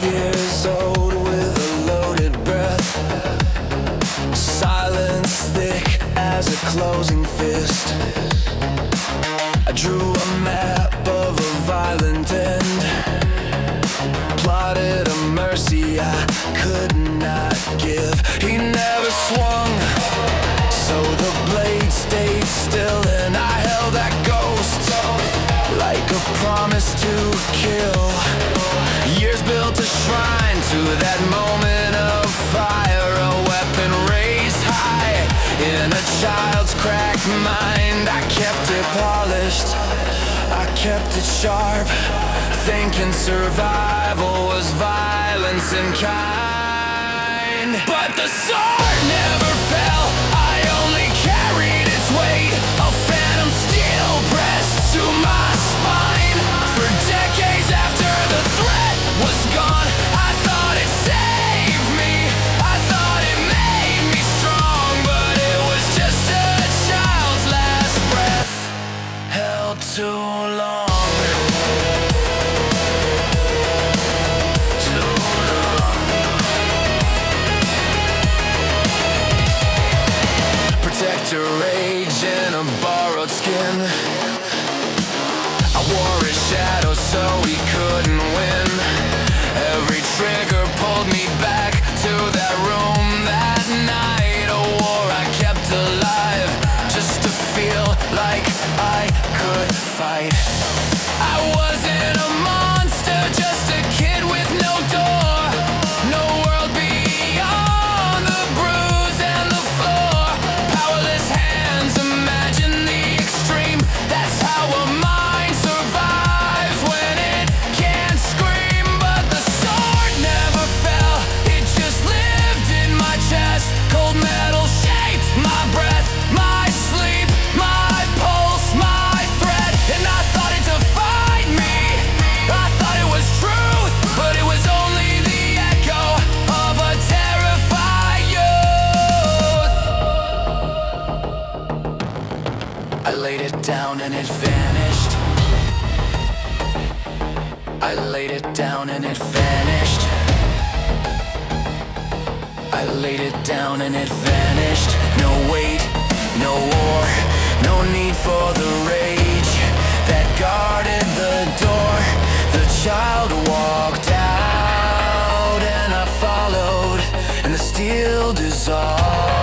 Years old with a loaded breath, silence thick as a closing fist. I drew a map of a violent end, plotted a mercy I could not give. He never swung, so the blade stayed still, and I held that ghost like a promise to kill. Years built a shrine to that moment of fire, a weapon raised high in a child's cracked mind. I kept it polished, I kept it sharp, thinking survival was violence in kind. But the sword never fell, I only carried its weight, a phantom steel pressed to my spine. For decades after the threat was gone, I thought it saved me, I thought it made me strong, but it was just a child's last breath, held too long. Protector rage in a borrowed skin, I wore his shadow so he couldn't win. Every trigger pulled me back to that room that night, a war I kept alive just to feel like I could fight. I wasn't a monster, just a kid with no door, no world beyond the bruise and the floor. Powerless hands imagine the extreme, that's how a mind survives when it can't scream. But the sword never fell, it just lived in my chest. Cold metal shaped my breath, my sleep, my pulse, my thread, and I thought it defied me. I thought it was truth, but it was only the echo of a terrified youth. I laid it down and it vanished, I laid it down and it vanished, I laid it down and it vanished. No wait, no war, no need for the rage that guarded the door. The child walked out and I followed, and the steel dissolved.